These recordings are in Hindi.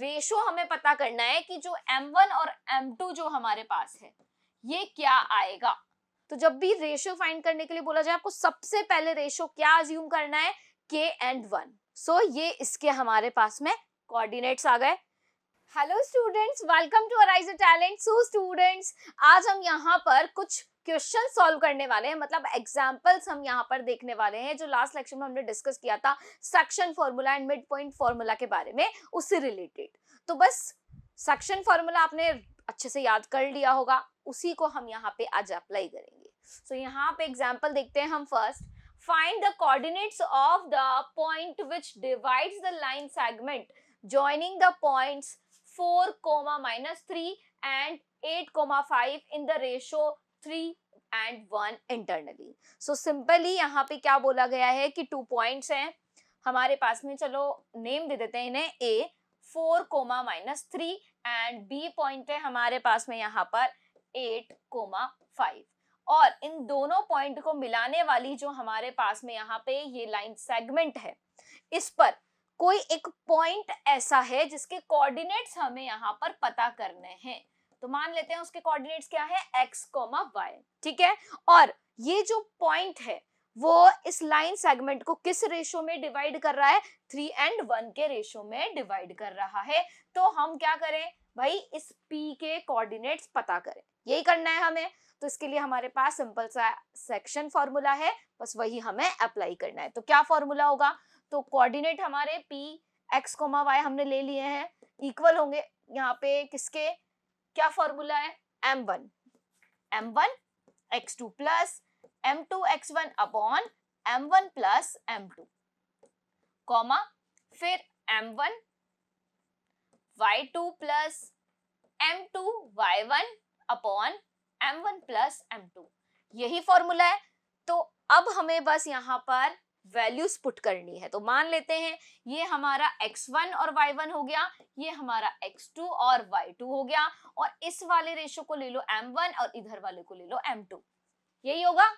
रेशो हमें पता करना है कि जो m1 और m2 जो हमारे पास है ये क्या आएगा। तो जब भी रेशो फाइंड करने के लिए बोला जाए आपको सबसे पहले रेशो क्या अज्यूम करना है, k and 1। सो ये इसके हमारे पास में कोऑर्डिनेट्स आ गए। Hello students, welcome to arise a talent. So students, आज हम यहाँ पर कुछ क्वेश्चन सॉल्व करने वाले हैं, मतलब एग्जांपल्स हम यहाँ पर देखने वाले हैं जो लास्ट लेक्चर में हमने डिस्कस किया था section formula and mid point formula के बारे में, उससे रिलेटेड। तो बस सेक्शन फॉर्मूला आपने अच्छे से याद कर लिया होगा, उसी को हम यहाँ पे आज अप्लाई करेंगे। सो यहाँ पे एग्जाम्पल देखते हैं हम। First, find the coordinates of the point which divides the line segment joining the points 4, -3 and 8, 5 in the ratio 3 and 1 internally। So simply यहाँ पे क्या बोला गया है कि 2 पॉइंट्स हैं हमारे पास में, चलो नेम दे देते हैं इन्हें, A 4, -3 एंड B पॉइंट है हमारे पास में यहाँ पर 8, 5। और इन दोनों पॉइंट को मिलाने वाली जो हमारे पास में यहाँ पे ये लाइन सेगमेंट है, इस पर कोई एक पॉइंट ऐसा है जिसके कोऑर्डिनेट्स हमें यहाँ पर पता करने हैं। तो मान लेते हैं उसके कोऑर्डिनेट्स क्या है, x, y, ठीक है। और ये जो पॉइंट है वो इस लाइन सेगमेंट को किस रेशो में डिवाइड कर रहा है, 3 and 1 के रेशो में डिवाइड कर रहा है। तो हम क्या करें भाई, इस p के कोऑर्डिनेट्स पता करें, यही करना है हमें। तो इसके लिए हमारे पास सिंपल सा सेक्शन फॉर्मूला है, बस वही हमें अप्लाई करना है। तो क्या फॉर्मूला होगा, तो कोऑर्डिनेट हमारे p, x, y हमने ले लिए हैं, इक्वल होंगे यहाँ पे किसके, क्या फॉर्मूला है, m1 x2 plus m2 x1 upon m1 plus m2, comma फिर m1 y2 plus m2 y1 upon m1 plus m2, यही फॉर्मूला है। तो अब हमें बस यहाँ पर वैल्यूज पुट करनी है। तो मान लेते हैं ये हमारा x1 और y1 हो गया, ये हमारा x2 और y2 हो गया, और इस वाले रेशो को ले लो m1 और इधर वाले को ले लो m2, यही होगा।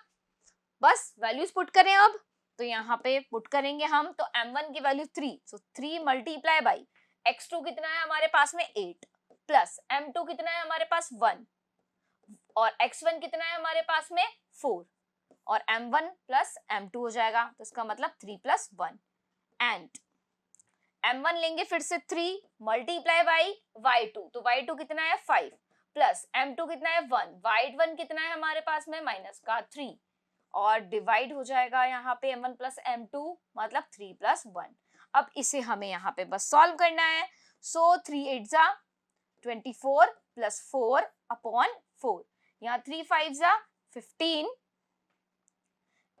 बस वैल्यूज पुट करें अब। तो यहाँ पे पुट करेंगे हम, तो m1 की value 3, so 3 multiply by x2 कितना है हमारे पास में 8, प्लस m2 कितना है हमारे पास 1, और x1 कितना है हमारे पास में 4, और m1 प्लस m2 हो जाएगा। तो इसका मतलब 3 + 1, एंड m1 लेंगे फिर से 3 मल्टीप्लाई बाई y2, तो y2 कितना है 5, प्लस m2 कितना है 1, y1 कितना है हमारे पास में -3, और डिवाइड हो जाएगा यहाँ पे m1 प्लस m2, मतलब 3 + 1। अब इसे हमें यहाँ पे बस सॉल्व करना है। सो 3 8 जा 24 प्लस 4 अपॉन 4, यहाँ 3 5 जा 15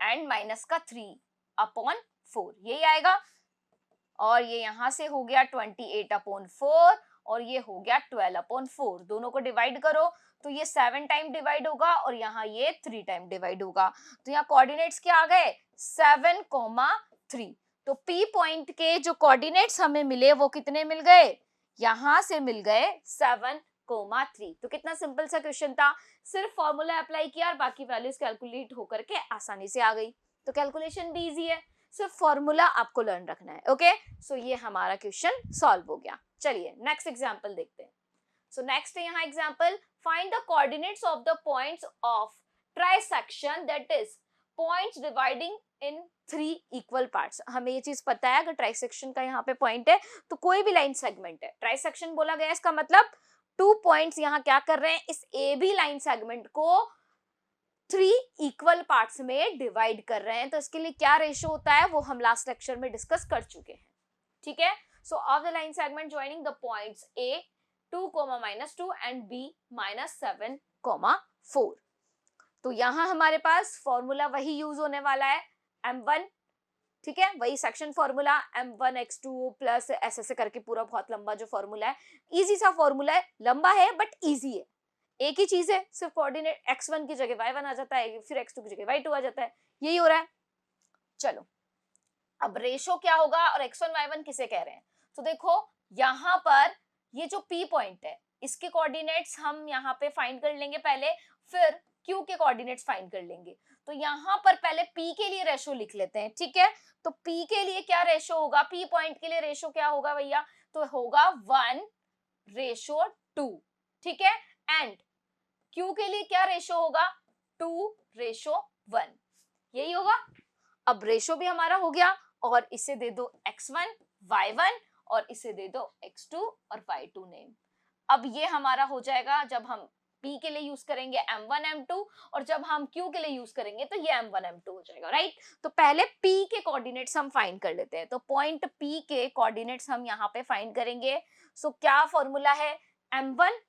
एंड माइनस का 3 अपॉन 4, यही आएगा। और ये यहां से हो गया 28/4 और ये हो गया 12/4। दोनों को डिवाइड करो तो ये 7 टाइम डिवाइड होगा और यहाँ ये 3 टाइम डिवाइड होगा। तो यहाँ कोऑर्डिनेट्स क्या आ गए, 7, 3। तो P पॉइंट के जो कोऑर्डिनेट्स हमें मिले वो कितने मिल गए, यहां से मिल गए 7, 3। तो कितना सिंपल सा क्वेश्चन था, सिर्फ फॉर्मूला अप्लाई किया और बाकी वैल्यूज कैलकुलेट होकर के आसानी से आ गई। तो कैलकुलेशन भी इजी है, सिर्फ फॉर्मूला आपको लर्न रखना है। ओके, सो ये हमारा क्वेश्चन सॉल्व हो गया। चलिए नेक्स्ट एग्जांपल देखते हैं। सो नेक्स्ट है यहाँ example, find the coordinates of the points of trisection that is points dividing in 3 equal parts. हमें ये चीज पता है, अगर ट्राइसेक्शन का यहाँ पे पॉइंट है तो कोई भी लाइन सेगमेंट है। ट्राइसेक्शन बोला गया इसका मतलब 2 पॉइंट्स यहाँ क्या कर रहे हैं, इस ए बी लाइन सेगमेंट को 3 इक्वल पार्ट्स में डिवाइड कर रहे हैं। तो इसके लिए क्या रेशो होता है वो हम लास्ट लेक्चर में डिस्कस कर चुके हैं, ठीक है। सो of the line segment joining the points A 2, -2 and B -7, 4। तो यहाँ हमारे पास फॉर्मूला वही यूज होने वाला है, m1, ठीक है, वही section formula m1 x2 plus ऐसे करके पूरा बहुत लंबा जो फॉर्मूला है, इजी सा फॉर्मूला है, लंबा है बट इजी है। एक ही चीज है, सिर्फ कोऑर्डिनेट x1 की जगह y1 आ जाता है, फिर x2 की जगह y2 आ जाता है, यही हो रहा है। चलो अब रेशो क्या होगा और x1 y1 किसे कह रहे हैं। तो देखो यहाँ पर ये जो P पॉइंट है इसके कोऑर्डिनेट्स हम यहाँ पे फाइंड कर लेंगे पहले, फिर Q के कोऑर्डिनेट्स फाइंड कर लेंगे। तो यहाँ पर पहले P के लिए रेशो लिख लेते हैं, ठीक है। तो P के लिए क्या रेशो होगा, P पॉइंट के लिए रेशो क्या होगा भैया, तो होगा 1:2, ठीक है। एंड Q के लिए क्या रेशो होगा, 2:1, यही होगा। अब रेशो भी हमारा हो गया, और इसे दे दो x1 y1 और इसे दे दो x2 और y2 नेम। अब ये हमारा हो जाएगा जब हम P के लिए यूज करेंगे m1 m2, और जब हम Q के लिए यूज करेंगे तो ये m1 m2 हो जाएगा, राइट। तो पहले P के कोऑर्डिनेट्स हम फाइंड कर लेते हैं। तो पॉइंट P के कोऑर्डिनेट्स हम यहाँ पे फाइंड करेंगे। सो क्या फॉर्मूला है, m1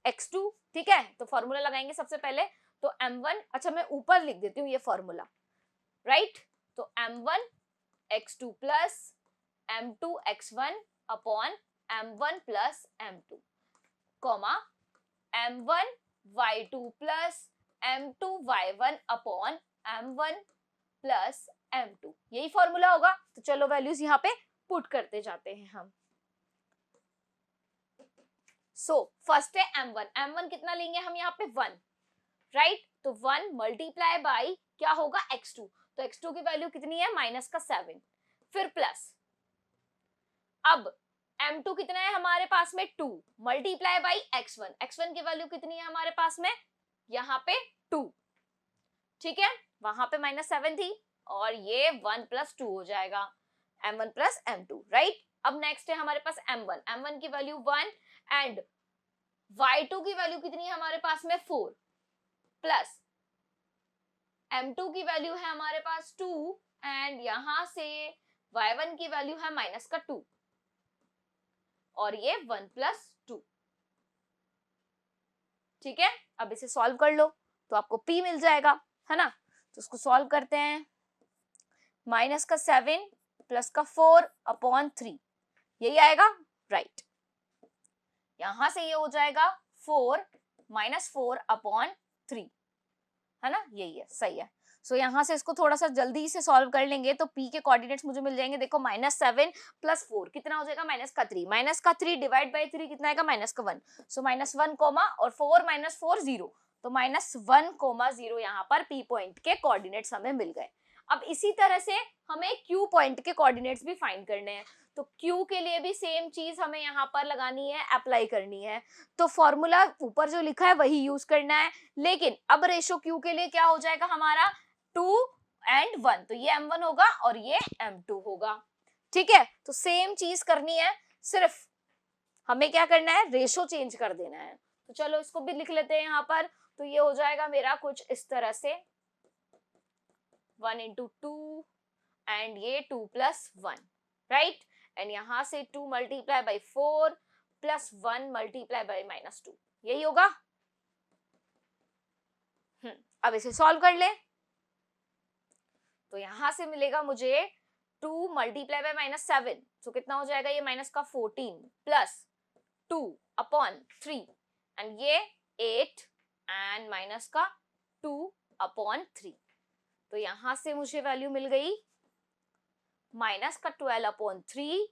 x2, ठीक है। तो फॉर्मूला लगाएंगे सबसे पहले, तो m1, अच्छा मैं ऊपर लिख देती हूँ ये फॉर्मूला, राइट। तो m1 x2 plus m2 x1 upon m1 plus m2, comma m1 y2 plus m2 y1 upon m1 plus m2, यही फॉर्मूला होगा। तो चलो वैल्यूज यहाँ पे पुट करते जाते हैं हम। सो फर्स्ट है m1 कितना लेंगे हम यहाँ पे 1, राइट। तो 1 मल्टीप्लाई बाई क्या होगा x2, तो x2 की वैल्यू कितनी है -7, फिर प्लस, अब m2 कितना है हमारे पास में 2 मल्टीप्लाई बाई x1 की वैल्यू कितनी है हमारे पास में यहाँ पे 2, ठीक है। वहां पे -7 थी और ये 1 + 2 हो जाएगा, m1 + m2, राइट। अब नेक्स्ट है हमारे पास m1 की वैल्यू 1 एंड y2 की वैल्यू कितनी है हमारे पास में 4, प्लस m2 की वैल्यू है हमारे पास 2 एंड यहां से y1 की वैल्यू है -2 और ये 1 + 2, ठीक है। अब इसे सॉल्व कर लो तो आपको P मिल जाएगा, है ना। तो उसको सॉल्व करते हैं, -7 + 4 अपॉन 3, यही आएगा, राइट। यहां से ये हो जाएगा 4 -4 अपॉन 3, है ना, यही है, सही है। सो यहाँ से इसको थोड़ा सा जल्दी से सॉल्व कर लेंगे तो P के कोऑर्डिनेट्स मुझे मिल जाएंगे। देखो -7 + 4 कितना हो जाएगा -3 डिवाइड बाई 3 कितना आएगा -1, सो -1 कोमा और 4 - 4 0, तो -1, 0 यहाँ पर P पॉइंट के कोऑर्डिनेट्स हमें मिल गए। अब इसी तरह से हमें Q पॉइंट के कोऑर्डिनेट्स भी फाइंड करने हैं। तो Q के लिए भी सेम चीज हमें यहाँ पर लगानी है, अप्लाई करनी है। तो फॉर्मूला ऊपर जो लिखा है वही यूज करना है, लेकिन अब रेशो Q के लिए क्या हो जाएगा हमारा 2 और 1, तो ये m1 होगा और ये m2 होगा, ठीक है। तो सेम चीज करनी है, सिर्फ हमें क्या करना है, रेशो चेंज कर देना है। तो चलो इसको भी लिख लेते हैं यहाँ पर। तो ये हो जाएगा मेरा कुछ इस तरह से 1 × 2 एंड ये 2 + 1, राइट। एंड यहां से 2 multiply by 4 plus 1 multiply by -2, यही होगा। अब इसे सॉल्व कर ले तो यहां से मिलेगा मुझे 2 मल्टीप्लाई बाई -7, तो कितना हो जाएगा ये -14 प्लस 2 अपॉन 3 एंड ये 8 एंड -2 अपॉन 3, तो यहां से मुझे वैल्यू मिल गई -12 अपॉन 3,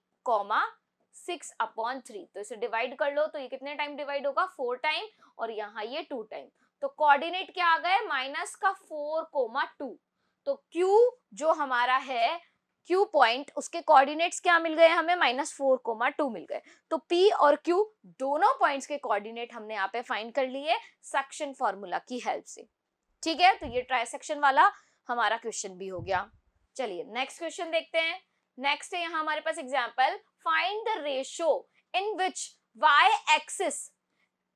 6 अपॉन 3। तो इसे डिवाइड कर लो तो ये कितने टाइम डिवाइड होगा, 4 टाइम, और यहाँ ये 2 टाइम। तो कोऑर्डिनेट क्या आ गए -4, 2। तो Q जो हमारा है Q पॉइंट, उसके कोऑर्डिनेट्स क्या मिल गए हमें -4, 2 मिल गए। तो P और Q दोनों पॉइंट्स के कोऑर्डिनेट हमने यहाँ पे फाइंड कर लिए सेक्शन फॉर्मूला की हेल्प से, ठीक है। तो ये ट्राइसेक्शन वाला हमारा क्वेश्चन भी हो गया। चलिए नेक्स्ट क्वेश्चन देखते हैं। नेक्स्ट है यहाँ हमारे पास example, find the ratio in which y axis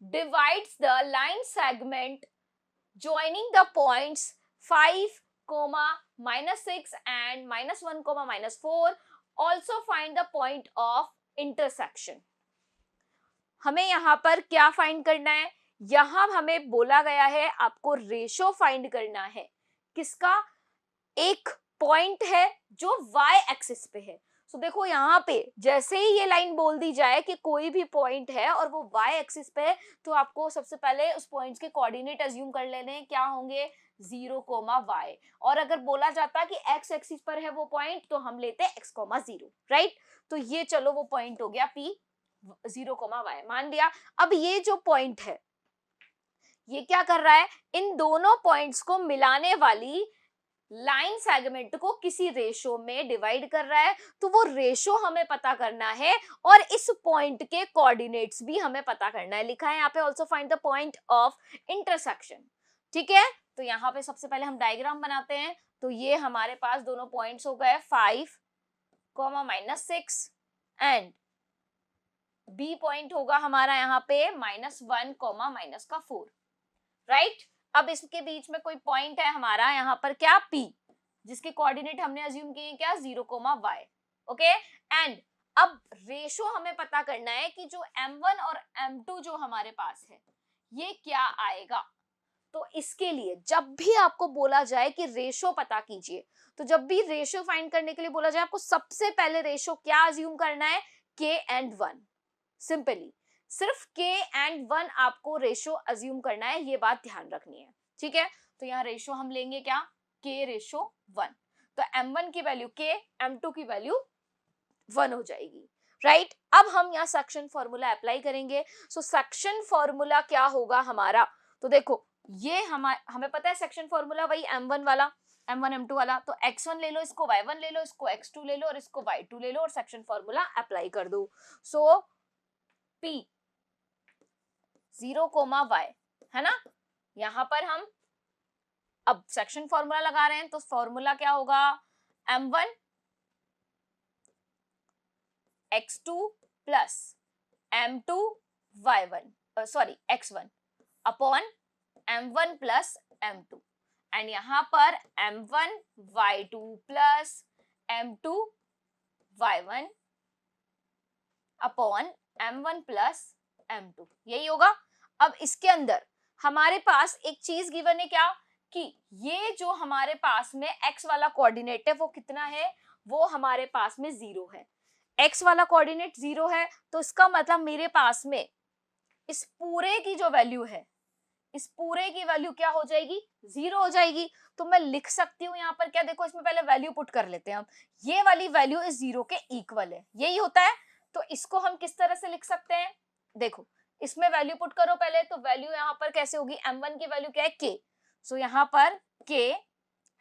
divides the line segment joining the points 5, -6 and -1, -4. Also find the point of intersection. हमें यहाँ पर क्या फाइंड करना है, यहाँ हमें बोला गया है आपको रेशो फाइंड करना है किसका, एक पॉइंट है जो y एक्सिस पे है। सो देखो यहाँ पे जैसे ही ये लाइन बोल दी जाए कि कोई भी पॉइंट है और वो y एक्सिस पे है, तो आपको सबसे पहले उस पॉइंट्स के कोऑर्डिनेट अज्यूम कर लेने हैं, क्या होंगे 0, y। और अगर बोला जाता कि x एक्सिस पर है वो पॉइंट, तो हम लेते x, 0, राइट। तो ये चलो वो पॉइंट हो गया P 0, y मान लिया। अब ये जो पॉइंट है ये क्या कर रहा है, इन दोनों पॉइंट्स को मिलाने वाली लाइन सेगमेंट को किसी रेशो में डिवाइड कर रहा है, तो वो रेशो हमें पता करना है और इस पॉइंट के कोऑर्डिनेट्स भी हमें पता करना है। लिखा है यहाँ पे also find the point of intersection. ठीक है, तो यहाँ पे सबसे पहले हम डायग्राम बनाते हैं। तो ये हमारे पास दोनों पॉइंट्स हो गए 5, -6 एंड बी पॉइंट होगा हमारा यहाँ पे -1, -4, राइट। अब इसके बीच में कोई पॉइंट है हमारा यहाँ पर क्या P, जिसके कोऑर्डिनेट हमने अज्यूम किए क्या 0, y, ओके। एंड अब रेशो हमें पता करना है कि जो m1 और m2 जो हमारे पास है ये क्या आएगा। तो इसके लिए जब भी आपको बोला जाए कि रेशो पता कीजिए, तो जब भी रेशो फाइंड करने के लिए बोला जाए आपको सबसे पहले रेशो क्या अज्यूम करना है, k एंड 1। सिंपली सिर्फ k एंड 1 आपको रेशो अज्यूम करना है, ये बात ध्यान रखनी है। ठीक है, तो यहाँ रेशो हम लेंगे क्या, k/1। तो m1 की वैल्यू k, m2 की वैल्यू 1 हो जाएगी, राइट। अब हम यहाँ सेक्शन फॉर्मूला अप्लाई करेंगे। सो सेक्शन फॉर्मूला क्या होगा हमारा, तो देखो ये हमें पता है सेक्शन फॉर्मूला वही m1 वाला, m1 m2 वाला। तो x1 ले लो, इसको y1 ले लो, इसको x2 ले लो और इसको y2 ले लो और सेक्शन फॉर्मूला अप्लाई कर दो। सो p 0, y है ना। यहां पर हम अब सेक्शन फॉर्मूला लगा रहे हैं, तो फॉर्मूला क्या होगा, m1 x2 plus m2 y1 sorry x1 upon m1 plus m2 and यहां पर m1 y2 plus m2 y1 upon m1 plus m2, यही होगा। अब इसके अंदर हमारे पास एक चीज गिवन है क्या, कि ये जो हमारे पास में x वाला कोऑर्डिनेट है वो कितना है, वो हमारे पास में 0 है। x वाला कोऑर्डिनेट 0 है, तो इसका मतलब मेरे पास में इस पूरे की जो वैल्यू है, इस पूरे की वैल्यू क्या हो जाएगी, 0 हो जाएगी। तो मैं लिख सकती हूँ यहाँ पर क्या, देखो इसमें पहले वैल्यू पुट कर लेते हैं हम, ये वाली वैल्यू इस 0 के इक्वल है, यही होता है। तो इसको हम किस तरह से लिख सकते हैं, देखो इसमें वैल्यू पुट करो पहले, तो वैल्यू यहाँ पर कैसे होगी, m1 की वैल्यू क्या है k, सो यहाँ पर k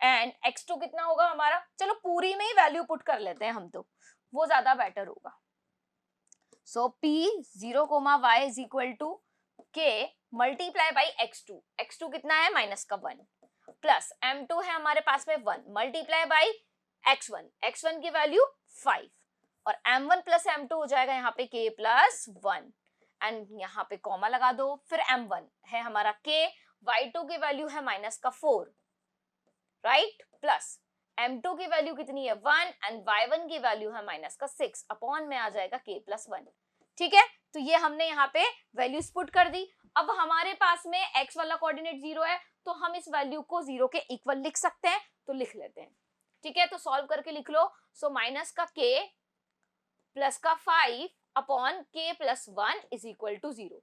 एंड x2 कितना होगा हमारा, चलो पूरी में ही वैल्यू पुट कर लेते हैं हम, तो वो ज्यादा बेटर होगा। So p 0, y is equal to k multiply by x2, x2 कितना है -1 प्लस m2 है हमारे पास में 1 मल्टीप्लाई बाई x1, x1 की वैल्यू 5 और m1 प्लस m2 हो जाएगा यहाँ पे k प्लस 1 एंड यहाँ पे कॉमा लगा दो। फिर m1 है हमारा k, y2 की वैल्यू है -4, राइट, प्लस m2 की वैल्यू कितनी है 1 एंड y1 की वैल्यू है -6 अपॉन में आ जाएगा k प्लस 1। ठीक है, तो ये हमने यहाँ पे वैल्यूज पुट कर दी। अब हमारे पास में x वाला कोऑर्डिनेट 0 है, तो हम इस वैल्यू को 0 के इक्वल लिख सकते हैं, तो लिख लेते हैं। ठीक है, तो सॉल्व करके लिख लो। सो माइनस का k प्लस का 5 upon k plus 1 is equal to 0,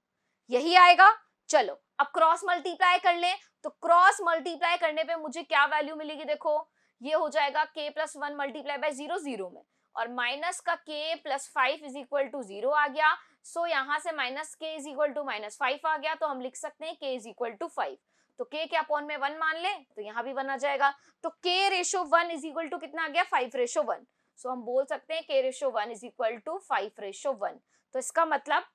यही आएगा। चलो अब क्रॉस मल्टीप्लाई कर लें, तो क्रॉस मल्टीप्लाई करने पे मुझे क्या वैल्यू मिलेगी, देखो ये हो जाएगा k प्लस 1 मल्टीप्लाई बाय 0, 0 में, और माइनस का k plus 5 is equal to 0 आ गया। सो यहाँ से minus k is equal to -5 आ गया, तो हम लिख सकते हैं k इज इक्वल टू 5। तो k के अपॉन में 1 मान लें, तो यहाँ भी 1 आ जाएगा। तो k/1 इज इक्वल टू कितना आ गया, 5/1। सो हम बोल सकते हैं k/1 इज इक्वल टू 5/1। तो इसका मतलब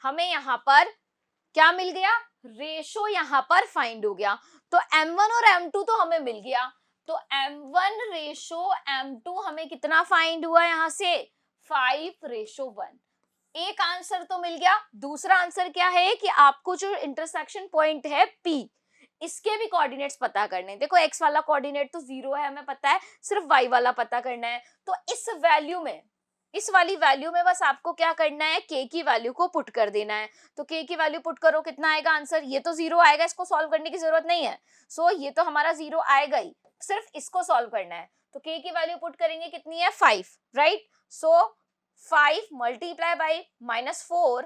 हमें यहाँ पर क्या मिल गया, रेशो यहाँ पर फाइंड हो गया। तो m1 और m2 तो हमें मिल गया, तो m1 रेशो m2 हमें कितना फाइंड हुआ यहाँ से, 5/1। एक आंसर तो मिल गया। दूसरा आंसर क्या है कि आपको जो इंटरसेक्शन पॉइंट है P, इसके भी कोऑर्डिनेट्स पता करने हैं। देखो x वाला कोऑर्डिनेट तो 0 है हमें पता है, सिर्फ y वाला पता करना है। तो इस वैल्यू में, इस वाली वैल्यू में बस आपको क्या करना है, k की वैल्यू को पुट कर देना है। तो k की वैल्यू पुट करो, कितना आएगा आंसर, ये तो 0 आएगा, इसको सॉल्व करने की जरूरत नहीं है। सो ये तो हमारा 0 आएगा ही, सिर्फ इसको सॉल्व करना है। तो k की वैल्यू पुट करेंगे, कितनी है 5, right. So 5 multiply by -4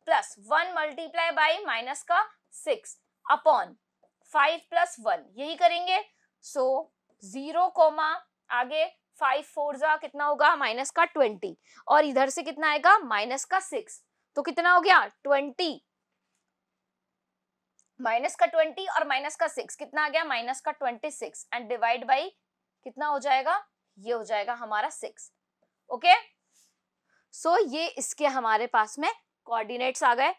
plus 1 multiply by -6 upon 5 plus 1, यही करेंगे। सो 0 आगे 5 4 जा कितना होगा, -20, और इधर से कितना आएगा -6, तो कितना हो गया 20 माइनस का 20 और माइनस का 6 कितना आ गया, माइनस का 26 एंड डिवाइड बाई कितना हो जाएगा, ये हो जाएगा हमारा 6। ओके, सो ये इसके हमारे पास में कोऑर्डिनेट्स आ गए,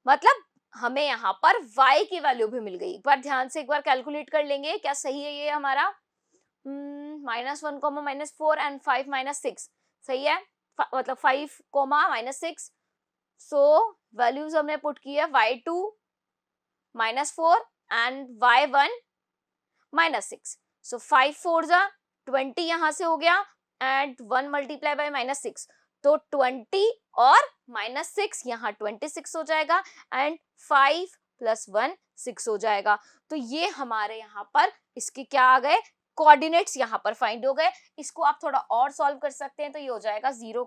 मतलब हमें यहाँ पर y की वैल्यू भी मिल गई। एक बार ध्यान से एक बार कैलकुलेट कर लेंगे क्या सही है ये हमारा, -1, -4 एंड 5 -6 सही है, मतलब 5, -6। सो वैल्यूज हमने पुट की है y2 -4 एंड y1 -6। सो 5 4 जा 20 यहाँ से हो गया एंड 1 मल्टीप्लाई बाय -6, तो 20 और -6 यहाँ 26 हो जाएगा एंड 5 + 1 6 हो जाएगा। तो ये हमारे यहाँ पर इसके क्या आ गए, कोऑर्डिनेट्स यहाँ पर फाइंड हो गए। इसको आप थोड़ा और सॉल्व कर सकते हैं, तो ये हो जाएगा 0,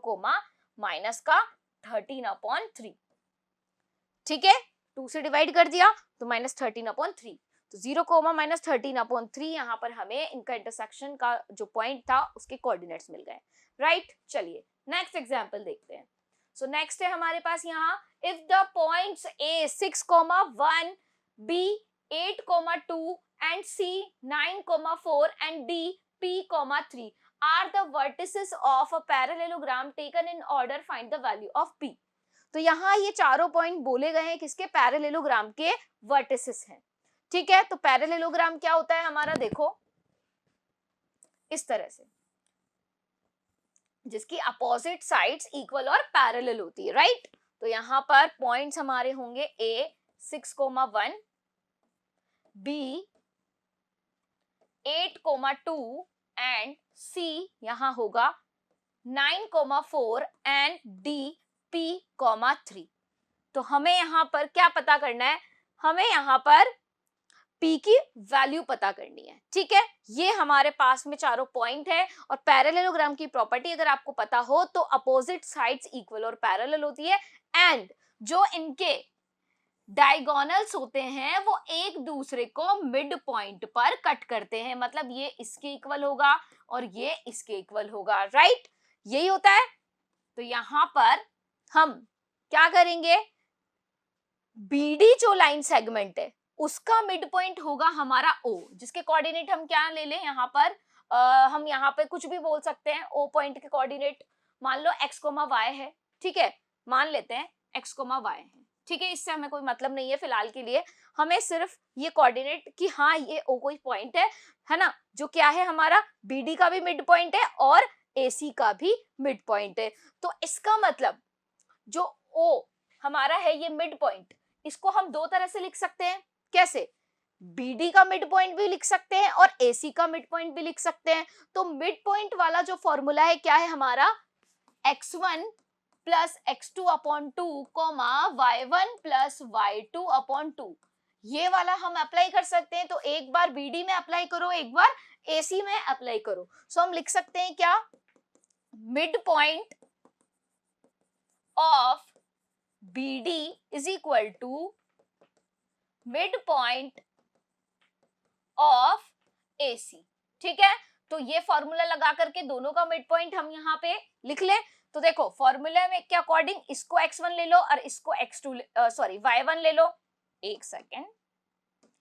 माइनस का 13/3। ठीक है, 2 से डिवाइड कर दिया तो -13/3, तो 0, -13/3 यहाँ पर हमें इनका इंटरसेक्शन का जो पॉइंट था उसके कोऑर्डिनेट्स मिल गए। राइट, चलिए नेक्स्ट एग्जांपल देखते हैं। सो नेक्स्ट है हमारे पास यहाँ, if the points A 6,1, B 8,2 and C 9,4 and D P,3 are the vertices of a parallelogram taken in order, find the value of P। तो यहाँ ये चारों पॉइंट बोले गए हैं किसके, पैरेललोग्राम के वर्टिसेस हैं। ठीक है, तो पैरेललोग्राम क्या होता है हमारा, देखो इस तरह से, जिसकी अपोजिट साइड्स इक्वल और पैरेलल होती है। राइट, तो यहाँ पर पॉइंट्स हमारे होंगे A 6,1, B 8,2 एंड C यहाँ होगा 9,4 एंड D P,3। तो हमें यहाँ पर क्या पता करना है, हमें यहाँ पर P की वैल्यू पता करनी है। ठीक है, ये हमारे पास में चारों पॉइंट है और पैरेललोग्राम की प्रॉपर्टी अगर आपको पता हो तो अपोजिट साइड्स इक्वल और पैरेलल होती है एंड जो इनके डायगोनल्स होते हैं वो एक दूसरे को मिड पॉइंट पर कट करते हैं, मतलब ये इसके इक्वल होगा और ये इसके इक्वल होगा। राइट, यही होता है। तो यहाँ पर हम क्या करेंगे, BD जो लाइन सेगमेंट है उसका मिड पॉइंट होगा हमारा O, जिसके कोऑर्डिनेट हम क्या ले लें यहाँ पर, हम यहाँ पे कुछ भी बोल सकते हैं। O पॉइंट के कोऑर्डिनेट मान लो x, y है। ठीक है, मान लेते हैं x, y है। ठीक है, इससे हमें कोई मतलब नहीं है फिलहाल के लिए, हमें सिर्फ ये कोऑर्डिनेट कि हाँ ये O कोई पॉइंट है ना, जो क्या है हमारा BD का भी मिड पॉइंट है और AC का भी मिड पॉइंट है। तो इसका मतलब जो O हमारा है ये मिड पॉइंट, इसको हम दो तरह से लिख सकते हैं। कैसे, BD का मिड पॉइंट भी लिख सकते हैं और AC का मिड पॉइंट भी लिख सकते हैं। तो मिड पॉइंट वाला जो फॉर्मूला है क्या है हमारा, x1 + x2/2, y1 + y2/2, ये वाला हम अप्लाई कर सकते हैं। तो एक बार BD में अप्लाई करो, एक बार AC में अप्लाई करो। सो हम लिख सकते हैं क्या, mid point of BD is equal to mid point of AC। ठीक है, तो ये फॉर्मूला लगा करके दोनों का मिड पॉइंट हम यहाँ पे लिख ले। तो देखो फॉर्मूला में के अकॉर्डिंग इसको x1 ले लो और इसको y1 ले लो। एक सेकेंड,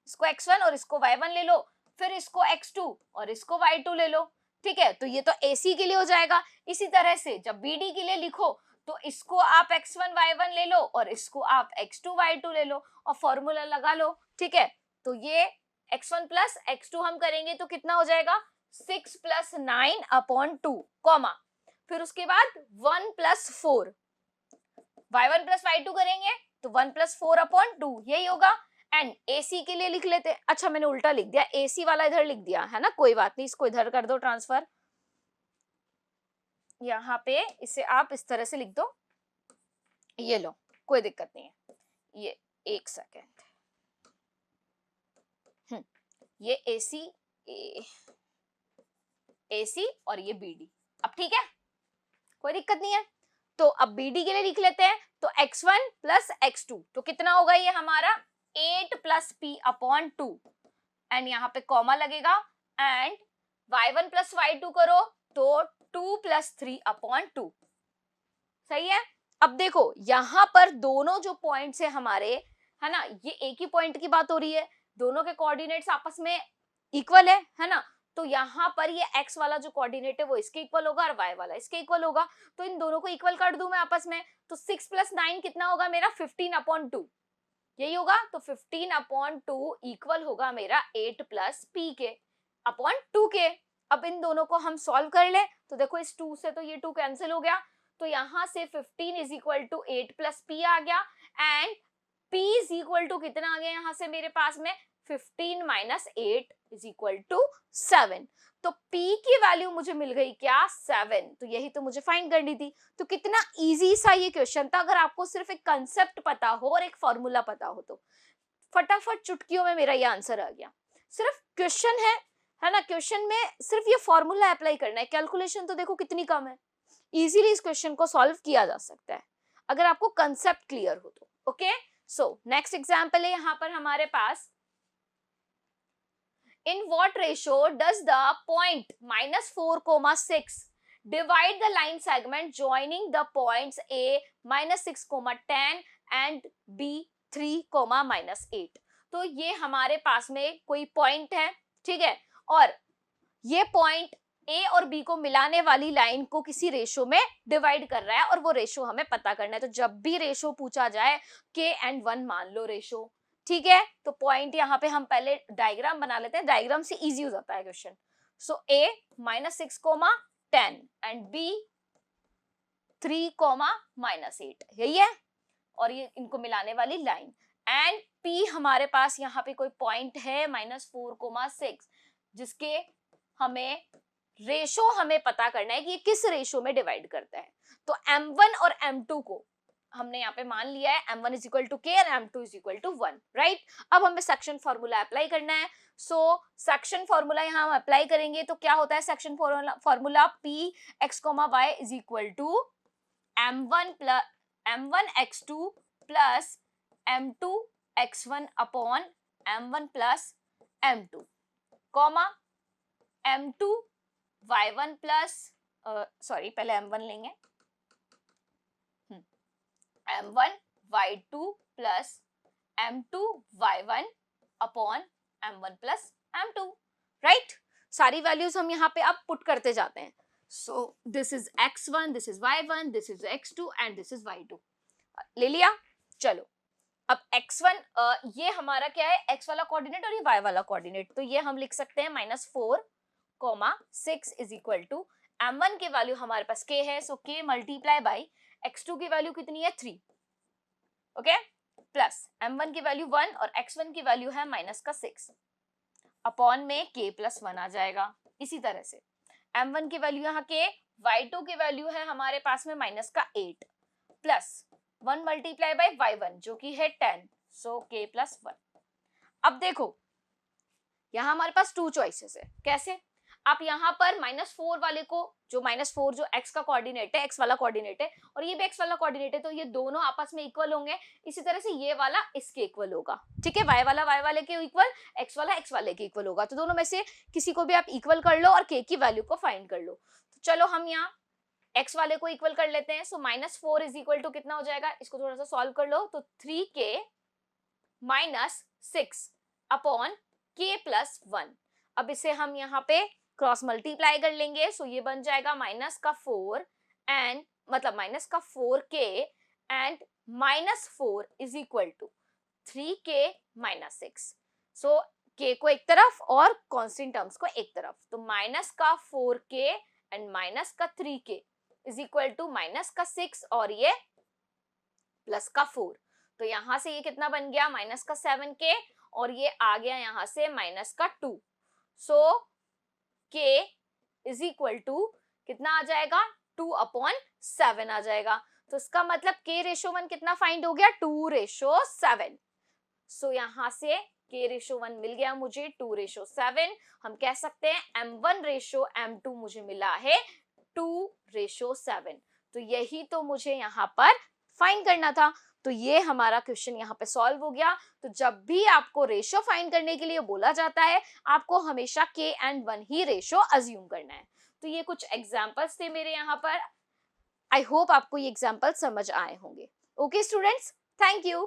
इसको x1 और इसको y1 ले लो, फिर इसको x2 और इसको y2 ले लो। ठीक है, तो ये तो AC के लिए हो जाएगा। इसी तरह से जब BD के लिए लिखो तो इसको आप x1 y1 ले लो और इसको आप x2 y2 ले लो और फॉर्मूला लगा लो। ठीक है, तो ये x1 + x2 हम करेंगे तो कितना हो जाएगा, 6 + 9/2, कॉमा फिर उसके बाद 1 + 4, y1 + y2 करेंगे तो 1 + 4/2 यही होगा। एंड AC के लिए लिख लेते हैं, अच्छा मैंने उल्टा लिख दिया, AC वाला इधर लिख दिया है ना, कोई बात नहीं, इसको इधर कर दो ट्रांसफर, यहाँ पे इसे आप इस तरह से लिख दो, ये लो, कोई दिक्कत नहीं है। ये एक सेकेंड, ये AC और ये BD, अब ठीक है कोई दिक्कत नहीं है। तो अब BD के लिए लिख लेते हैं, तो x1 + x2 तो कितना होगा ये हमारा 8 + P/2 एंड यहाँ पे कॉमा लगेगा एंड y1 + y2 करो तो 2 + 3/2। सही है, अब देखो यहाँ पर दोनों जो पॉइंट्स है हमारे, है ना, ये एक ही पॉइंट की बात हो रही है, दोनों के कोऑर्डिनेट्स आपस में इक्वल है ना, तो यहाँ पर ये x वाला जो कोऑर्डिनेट है वो इसके इक्वल होगा और y वाला इसके इक्वल होगा, तो इन दोनों को इक्वल कर दूं मैं आपस में, तो 6 + 9 कितना होगा मेरा 15/2, यही होगा, तो 15/2 इक्वल होगा मेरा 8 + p के अपॉन 2 के। अब इन दोनों को हम सॉल्व कर ले, तो देखो इस 2 से तो ये 2 कैंसिल हो गया, तो यहाँ से 15 = 8 + p आ गया, एंड p = कितना आ गया यहाँ से मेरे पास में 15 - 8 = 7, तो p की वैल्यू मुझे मिल गई क्या 7, तो यही तो मुझे फाइंड करनी थी। तो कितना इजी सा ये क्वेश्चन था, अगर आपको सिर्फ एक कंसेप्ट पता हो और एक फॉर्मूला पता हो तो फटाफट चुटकियों में मेरा ये आंसर आ गया। सिर्फ क्वेश्चन है ना, क्वेश्चन में सिर्फ ये फॉर्मूला अप्लाई करना है, कैलकुलेशन तो देखो कितनी कम है, इजीली इस क्वेश्चन को सॉल्व किया जा सकता है अगर आपको कंसेप्ट क्लियर हो तो। ओके, सो नेक्स्ट एग्जांपल है यहाँ पर हमारे पास, in what ratio does the point -4, 6 divide the line segment joining the points A -6, 10 and B 3, -8। तो ये हमारे पास में कोई पॉइंट है, ठीक है, और ये पॉइंट A और B को मिलाने वाली लाइन को किसी रेशो में डिवाइड कर रहा है और वो रेशो हमें पता करना है। तो जब भी रेशो पूछा जाए K and 1 मान लो रेशो, ठीक है, तो पॉइंट यहाँ पे हम पहले डायग्राम बना लेते हैं, डायग्राम से इजी हो जाता है question. So A -6, 10 and B 3, -8 यही है, और ये इनको मिलाने वाली लाइन, एंड P हमारे पास यहाँ पे कोई पॉइंट है -4, 6 जिसके हमें रेशो हमें पता करना है कि ये किस रेशो में डिवाइड करता है। तो M1 और M2 को हमने यहाँ पे मान लिया है M1 = K और M2 = 1, राइट। अब हमें सेक्शन फॉर्मूला अप्लाई करना है, सो सेक्शन फॉर्मूला यहाँ हम अप्लाई करेंगे तो क्या होता है section formula Px, y = M1x2 + M2x1 upon M1 + M2, M2y1 plus पहले M1 लेंगे, M1y2 plus M2y1 upon M1 + M2, right. सारी वैल्यूज हम यहाँ पे अब पुट करते जाते हैं। So this is x1, this is y1, this is x2 and this is y2, ले लिया। चलो अब x1 ये हमारा क्या है, x वाला कोऑर्डिनेट और ये y वाला कोऑर्डिनेट, तो ये हम लिख सकते हैं -4, 6 = M1 की वैल्यू हमारे पास k है, सो k × x2 की वैल्यू कितनी है 3, ओके, प्लस M1 की वैल्यू 1 और x1 की वैल्यू है -6 अपॉन में k + 1 आ जाएगा। इसी तरह से M1 की वैल्यू यहाँ k, y2 की वैल्यू है हमारे पास में -8 प्लस 1 × y1 जो कि है 10, सो k + 1। अब देखो यहाँ हमारे पास 2 चॉइसेस है, कैसे, आप यहाँ पर -4 वाले को, जो -4 जो x का कोऑर्डिनेट है, x वाला कोऑर्डिनेट है और ये भी x वाला कोऑर्डिनेट है, तो ये दोनों आपस में इक्वल होंगे। इसी तरह से ये वाला इसके इक्वल होगा, ठीक है, y वाला y वाले के इक्वल, x वाला x वाले के इक्वल होगा, तो दोनों में से किसी को भी आप इक्वल कर लो और k की वैल्यू को फाइंड कर लो। तो चलो हम यहाँ x वाले को इक्वल कर लेते हैं, सो -4 = कितना हो जाएगा, इसको थोड़ा सा सॉल्व कर लो, तो 3k - 6 अपॉन k + 1। अब इसे हम यहाँ पे क्रॉस मल्टीप्लाई कर लेंगे, सो ये बन जाएगा -4 एंड मतलब -4k and -4 = 3k - 6, so k को एक तरफ और कांस्टेंट टर्म्स को एक तरफ, तो -4k एंड -3k = -6 और ये +4, तो यहां से ये कितना बन गया -7k और ये आ गया यहाँ से -2, सो k = कितना आ जाएगा 2/7 आ जाएगा। तो इसका मतलब k रेशो 1 कितना फाइंड हो गया 2:7, सो यहाँ से k रेशो 1 मिल गया मुझे 2:7। हम कह सकते हैं M1 रेशो M2 मुझे मिला है 2:7, तो यही तो मुझे यहाँ पर फाइंड करना था। तो ये हमारा क्वेश्चन यहाँ पे सॉल्व हो गया। तो जब भी आपको रेशो फाइंड करने के लिए बोला जाता है, आपको हमेशा k and 1 he ratio assume करना है। तो ये कुछ एग्जांपल्स थे मेरे यहाँ पर, आई होप आपको ये एग्जांपल समझ आए होंगे। Okay students, thank you.